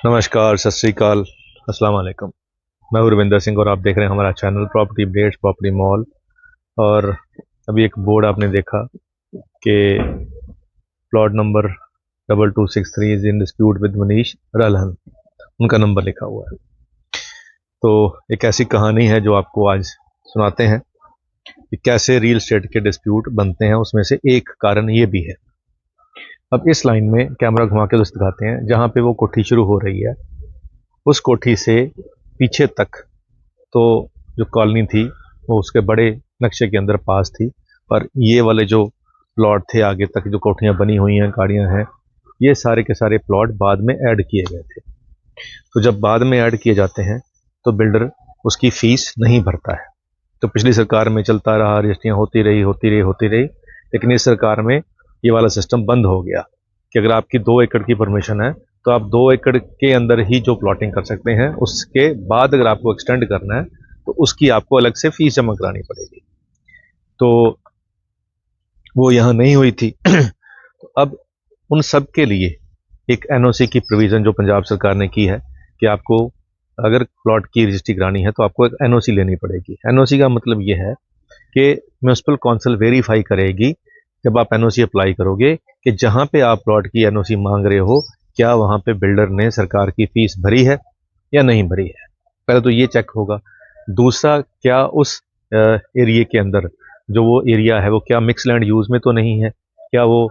नमस्कार, सत श्री अकाल, अस्सलाम वालेकुम। मैं हूं रविंदर सिंह और आप देख रहे हैं हमारा channel property updates property mall. और अभी एक बोर्ड आपने देखा कि plot number 2263 is in dispute with Manish Ralhan, उनका नंबर लिखा हुआ है। तो एक ऐसी कहानी है जो आपको आज सुनाते हैं कि कैसे रियल एस्टेट के डिस्प्यूट बनते हैं। उसमें से एक कारण ये भी है। अब इस लाइन में कैमरा घुमा के दोस्त दिखाते हैं, जहाँ पे वो कोठी शुरू हो रही है उस कोठी से पीछे तक तो जो कॉलोनी थी वो उसके बड़े नक्शे के अंदर पास थी, पर ये वाले जो प्लॉट थे आगे तक जो कोठियाँ बनी हुई हैं, गाड़ियाँ हैं, ये सारे के सारे प्लॉट बाद में ऐड किए गए थे। तो जब बाद में ऐड किए जाते हैं तो बिल्डर उसकी फीस नहीं भरता है। तो पिछली सरकार में चलता रहा, रजिस्ट्रियाँ होती रही, लेकिन इस सरकार में ये वाला सिस्टम बंद हो गया कि अगर आपकी 2 एकड़ की परमिशन है तो आप 2 एकड़ के अंदर ही जो प्लॉटिंग कर सकते हैं। उसके बाद अगर आपको एक्सटेंड करना है तो उसकी आपको अलग से फीस जमा करानी पड़ेगी। तो वो यहाँ नहीं हुई थी। तो अब उन सब के लिए एक एनओसी की प्रोविज़न जो पंजाब सरकार ने की है कि आपको अगर प्लॉट की रजिस्ट्री करानी है तो आपको एक एनओसी लेनी पड़ेगी। एनओसी का मतलब ये है कि म्यूनिसिपल काउंसिल वेरीफाई करेगी जब आप एनओसी अप्लाई करोगे कि जहाँ पे आप प्लॉट की एनओसी मांग रहे हो क्या वहाँ पे बिल्डर ने सरकार की फीस भरी है या नहीं भरी है। पहले तो ये चेक होगा। दूसरा, क्या उस एरिया के अंदर जो वो एरिया है वो क्या मिक्स लैंड यूज़ में तो नहीं है, क्या वो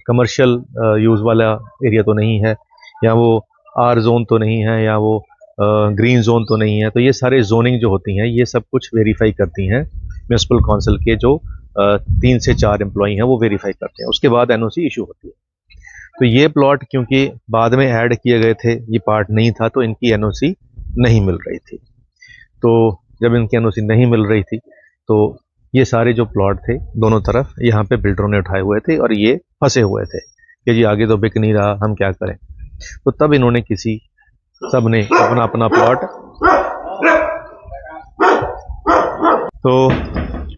कमर्शियल यूज़ वाला एरिया तो नहीं है, या वो आर जोन तो नहीं है, या वो ग्रीन जोन तो नहीं है। तो ये सारे जोनिंग जो होती हैं ये सब कुछ वेरीफाई करती हैं म्यूनिसिपल काउंसिल के जो 3 से 4 एम्प्लॉई हैं, वो वेरीफाई करते हैं। उसके बाद एनओसी इशू होती है। तो ये प्लॉट क्योंकि बाद में ऐड किए गए थे, ये पार्ट नहीं था, तो इनकी एनओसी नहीं मिल रही थी। तो जब इनकी एनओसी नहीं मिल रही थी तो ये सारे जो प्लॉट थे दोनों तरफ यहाँ पे बिल्डरों ने उठाए हुए थे और ये फंसे हुए थे कि जी आगे तो बिक नहीं रहा, हम क्या करें। तो तब इन्होंने सब ने अपना अपना प्लॉट, तो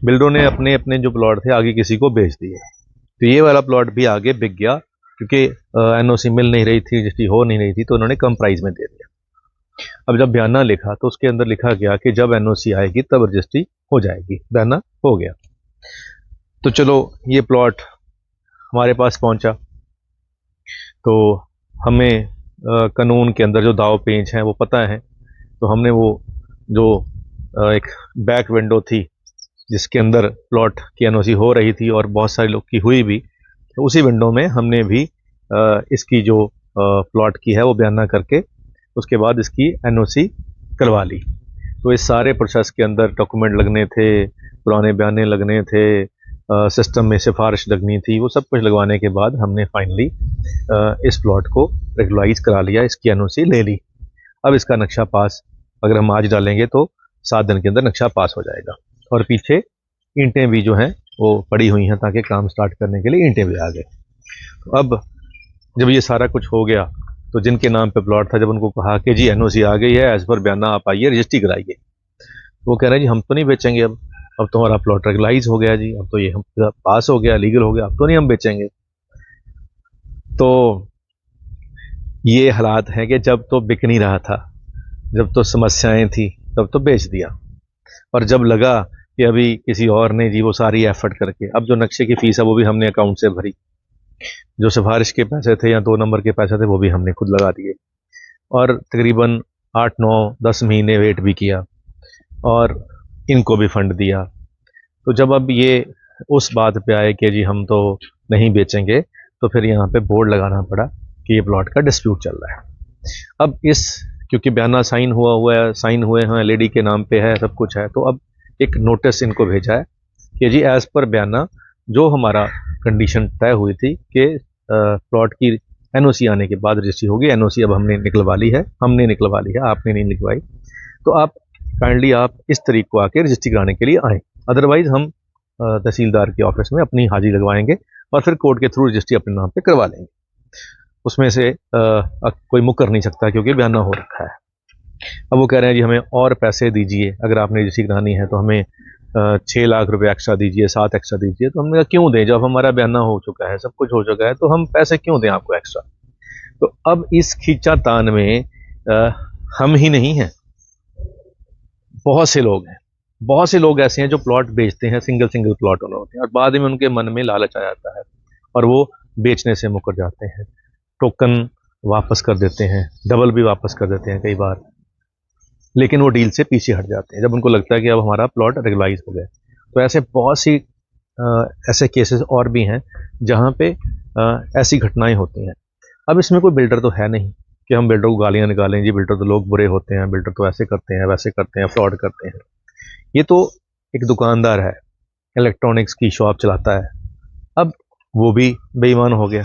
बिल्डरों ने अपने अपने जो प्लॉट थे आगे किसी को बेच दिए। तो ये वाला प्लॉट भी आगे बिक गया क्योंकि एनओसी मिल नहीं रही थी, रजिस्ट्री हो नहीं रही थी, तो उन्होंने कम प्राइस में दे दिया। अब जब बयाना लिखा तो उसके अंदर लिखा गया कि जब एनओसी आएगी तब रजिस्ट्री हो जाएगी। बयाना हो गया। तो चलो ये प्लॉट हमारे पास पहुंचा तो हमें कानून के अंदर जो दाव पेच हैं वो पता है। तो हमने वो जो एक बैक विंडो थी जिसके अंदर प्लॉट की एनओसी हो रही थी और बहुत सारे लोग की हुई भी, तो उसी विंडो में हमने भी इसकी जो प्लॉट की है वो बयाना करके उसके बाद इसकी एनओसी करवा ली। तो इस सारे प्रोसेस के अंदर डॉक्यूमेंट लगने थे, पुराने बयाने लगने थे, सिस्टम में सिफारिश लगनी थी, वो सब कुछ लगवाने के बाद हमने फाइनली इस प्लॉट को रेगुलाइज करा लिया, इसकी एनओसी ले ली। अब इसका नक्शा पास अगर हम आज डालेंगे तो 7 दिन के अंदर नक्शा पास हो जाएगा। और पीछे ईंटें भी जो हैं वो पड़ी हुई हैं ताकि काम स्टार्ट करने के लिए ईंटें भी आ गए। तो अब जब ये सारा कुछ हो गया तो जिनके नाम पे प्लॉट था, जब उनको कहा कि जी एनओसी आ गई है, एज पर बयाना आप आइए रजिस्ट्री कराइए, वो कह रहे हैं जी हम तो नहीं बेचेंगे, अब तो हमारा प्लॉट रेगुलाइज हो गया जी, अब तो ये हम पास हो गया, लीगल हो गया, अब तो नहीं हम बेचेंगे। तो ये हालात हैं कि जब तो बिक नहीं रहा था, जब तो समस्याएं थी, तब तो बेच दिया। और जब लगा कि अभी किसी और ने जी वो सारी एफर्ट करके, अब जो नक्शे की फीस है वो भी हमने अकाउंट से भरी, जो सिफारिश के पैसे थे या 2 नंबर के पैसे थे वो भी हमने खुद लगा दिए, और तकरीबन 8-9-10 महीने वेट भी किया और इनको भी फंड दिया। तो जब अब ये उस बात पे आए कि जी हम तो नहीं बेचेंगे, तो फिर यहाँ पे बोर्ड लगाना पड़ा कि ये प्लॉट का डिस्प्यूट चल रहा है। अब क्योंकि बयाना साइन हुए हैं, लेडी के नाम पे है, सब कुछ है, तो अब एक नोटिस इनको भेजा है कि जी एज पर बयाना जो हमारा कंडीशन तय हुई थी कि प्लॉट की एनओसी आने के बाद रजिस्ट्री होगी, एनओसी अब हमने निकलवा ली है, आपने नहीं निकलवाई, तो आप काइंडली आप इस तरीक को आके रजिस्ट्री कराने के लिए आएँ, अदरवाइज हम तहसीलदार के ऑफिस में अपनी हाजिरी लगवाएंगे और फिर कोर्ट के थ्रू रजिस्ट्री अपने नाम पे करवा लेंगे। उसमें से कोई मुकर नहीं सकता क्योंकि बयाना हो रखा है। अब वो कह रहे हैं जी हमें और पैसे दीजिए, अगर आपने रजिस्ट्री करानी है तो हमें 6 लाख रुपए एक्स्ट्रा दीजिए, 7 एक्स्ट्रा दीजिए। तो हमने कहा क्यों दें, जब हमारा बयाना हो चुका है, सब कुछ हो चुका है, तो हम पैसे क्यों दें आपको एक्स्ट्रा। तो अब इस खींचातान में हम ही नहीं हैं, बहुत से लोग हैं, बहुत से लोग ऐसे हैं जो प्लॉट बेचते हैं, सिंगल सिंगल प्लॉट होते हैं, और बाद में उनके मन में लालच आ जाता है और वो बेचने से मुकर जाते हैं, टोकन वापस कर देते हैं, डबल भी वापस कर देते हैं कई बार, लेकिन वो डील से पीछे हट जाते हैं जब उनको लगता है कि अब हमारा प्लॉट रेगुलाइज हो गया। तो ऐसे बहुत सी ऐसे केसेस और भी हैं जहाँ पे ऐसी घटनाएं होती हैं। अब इसमें कोई बिल्डर तो है नहीं कि हम बिल्डर को गालियाँ निकालें, जी बिल्डर तो लोग बुरे होते हैं, बिल्डर तो ऐसे करते हैं, वैसे करते हैं, फ्रॉड करते हैं। ये तो एक दुकानदार है, इलेक्ट्रॉनिक्स की शॉप चलाता है, अब वो भी बेईमान हो गया।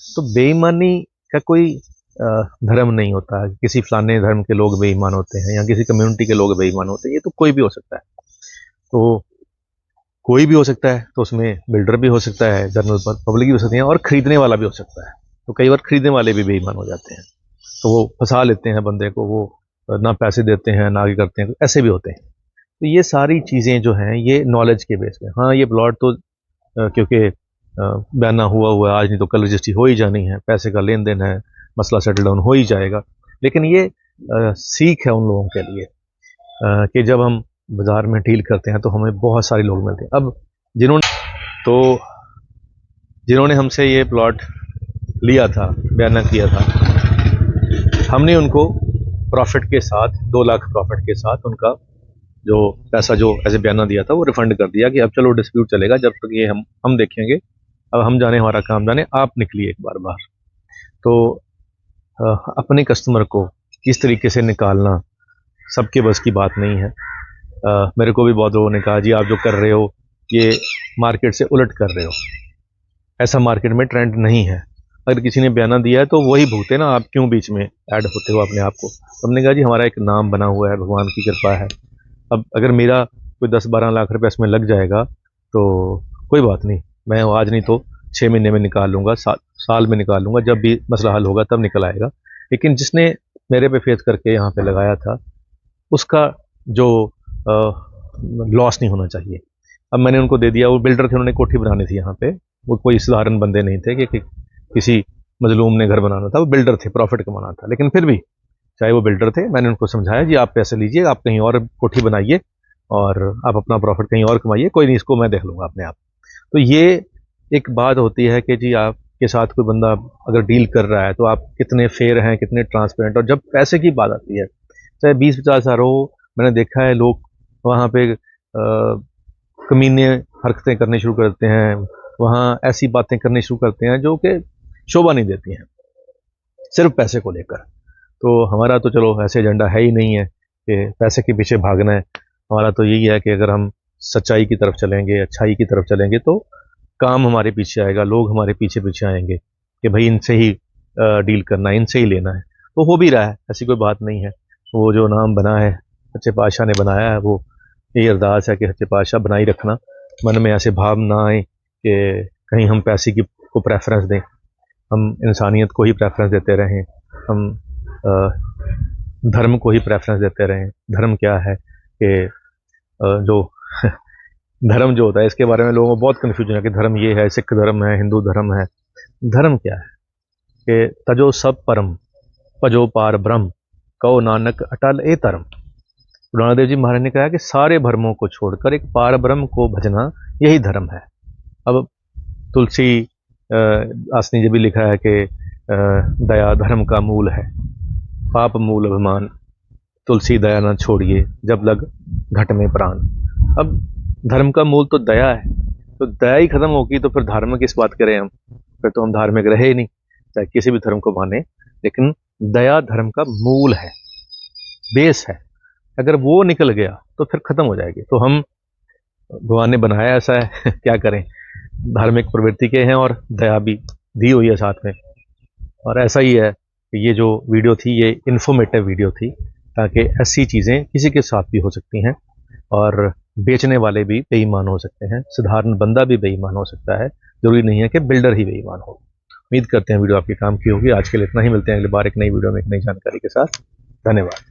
तो बेईमानी का कोई धर्म नहीं होता है, किसी फलाने धर्म के लोग बेईमान होते हैं या किसी कम्युनिटी के लोग बेईमान होते हैं, ये तो कोई भी हो सकता है। तो कोई भी हो सकता है, तो उसमें बिल्डर भी हो सकता है, जनरल पब्लिक भी हो सकती है, और खरीदने वाला भी हो सकता है। तो कई बार खरीदने वाले भी बेईमान हो जाते हैं, तो वो फंसा लेते हैं बंदे को, वो ना पैसे देते हैं ना आगे करते हैं, ऐसे भी होते हैं। तो ये सारी चीज़ें जो हैं ये नॉलेज के बेस पे। हाँ, ये प्लॉट तो क्योंकि बयाना हुआ है, आज नहीं तो कल रजिस्ट्री हो ही जानी है, पैसे का लेन देन है, मसला सेटल डाउन हो ही जाएगा। लेकिन ये सीख है उन लोगों के लिए कि जब हम बाज़ार में डील करते हैं तो हमें बहुत सारे लोग मिलते हैं। अब जिन्होंने हमसे ये प्लॉट लिया था, बयाना किया था, हमने उनको प्रॉफिट के साथ 2 लाख प्रॉफिट के साथ उनका जो पैसा जो ऐसे बयाना दिया था वो रिफंड कर दिया कि अब चलो डिस्प्यूट चलेगा, जब तक ये हम देखेंगे, अब हम जाने हमारा काम जाने, आप निकलिए एक बार बाहर। तो अपने कस्टमर को इस तरीके से निकालना सबके बस की बात नहीं है। मेरे को भी बहुत लोगों ने कहा जी आप जो कर रहे हो ये मार्केट से उलट कर रहे हो, ऐसा मार्केट में ट्रेंड नहीं है, अगर किसी ने बयाना दिया है तो वही भुगते ना, आप क्यों बीच में ऐड होते हो अपने आप को। तो हमने कहा जी हमारा एक नाम बना हुआ है, भगवान की कृपा है, अब अगर मेरा कोई 10-12 लाख रुपए इसमें लग जाएगा तो कोई बात नहीं, मैं आज नहीं तो 6 महीने में निकाल लूँगा, साल में निकाल लूँगा, जब भी मसला हल होगा तब निकल आएगा। लेकिन जिसने मेरे पे फेथ करके यहाँ पे लगाया था उसका जो लॉस नहीं होना चाहिए। अब मैंने उनको दे दिया, वो बिल्डर थे, उन्होंने कोठी बनानी थी यहाँ पे, वो कोई साधारण बंदे नहीं थे कि किसी मजलूम ने घर बनाना था, वो बिल्डर थे, प्रॉफिट कमाना था। लेकिन फिर भी चाहे वो बिल्डर थे, मैंने उनको समझाया जी आप पैसे लीजिए, आप कहीं और कोठी बनाइए और आप अपना प्रॉफिट कहीं और कमाइए, कोई नहीं, इसको मैं देख लूँगा अपने आप। तो ये एक बात होती है कि जी आपके साथ कोई बंदा अगर डील कर रहा है तो आप कितने फेयर हैं, कितने ट्रांसपेरेंट। और जब पैसे की बात आती है, चाहे 20-50 साल हो, मैंने देखा है लोग वहाँ पे कमीने हरकतें करने शुरू करते हैं, वहाँ ऐसी बातें करनी शुरू करते हैं जो कि शोभा नहीं देती हैं, सिर्फ पैसे को लेकर। तो हमारा तो चलो ऐसे एजेंडा है ही नहीं है कि पैसे के पीछे भागना है। हमारा तो यही है कि अगर हम सच्चाई की तरफ चलेंगे, अच्छाई की तरफ चलेंगे तो काम हमारे पीछे आएगा, लोग हमारे पीछे पीछे आएंगे कि भाई इनसे ही डील करना है, इनसे ही लेना है। तो हो भी रहा है, ऐसी कोई बात नहीं है। वो जो नाम बना है, सच्चे पातशाह ने बनाया है, वो यही अरदास है कि सच्चे पातशाह बनाई रखना, मन में ऐसे भाव ना आए कि कहीं हम पैसे की को प्रेफरेंस दें, हम इंसानियत को ही प्रेफरेंस देते रहें, हम धर्म को ही प्रेफरेंस देते रहें। धर्म क्या है कि जो धर्म जो होता है इसके बारे में लोगों को बहुत कन्फ्यूजन है कि धर्म ये है, सिख धर्म है, हिंदू धर्म है। धर्म क्या है कि तजो सब परम भजो पार ब्रह्म, कहो नानक अटल ए धर्म। गुरु नानक देव जी महाराज ने कहा कि सारे धर्मों को छोड़कर एक पार ब्रह्म को भजना यही धर्म है। अब तुलसी आसनी जी भी लिखा है कि दया धर्म का मूल है, पाप मूल अभिमान, तुलसी दया न छोड़िए जब लग घट में प्राण। अब धर्म का मूल तो दया है, तो दया ही खत्म होगी तो फिर धार्मिक किस बात करें हम, फिर तो हम धार्मिक रहे ही नहीं, चाहे किसी भी धर्म को माने। लेकिन दया धर्म का मूल है, बेस है, अगर वो निकल गया तो फिर खत्म हो जाएगी। तो हम भगवान ने बनाया ऐसा है क्या करें, धार्मिक प्रवृत्ति के हैं और दया भी दी हुई है साथ में। और ऐसा ही है कि ये जो वीडियो थी ये इन्फॉर्मेटिव वीडियो थी, ताकि ऐसी चीज़ें किसी के साथ भी हो सकती हैं और बेचने वाले भी बेईमान हो सकते हैं, साधारण बंदा भी बेईमान हो सकता है, जरूरी नहीं है कि बिल्डर ही बेईमान हो। उम्मीद करते हैं वीडियो आपके काम की होगी। आज के लिए इतना ही, मिलते हैं अगली बार एक नई वीडियो में एक नई जानकारी के साथ। धन्यवाद।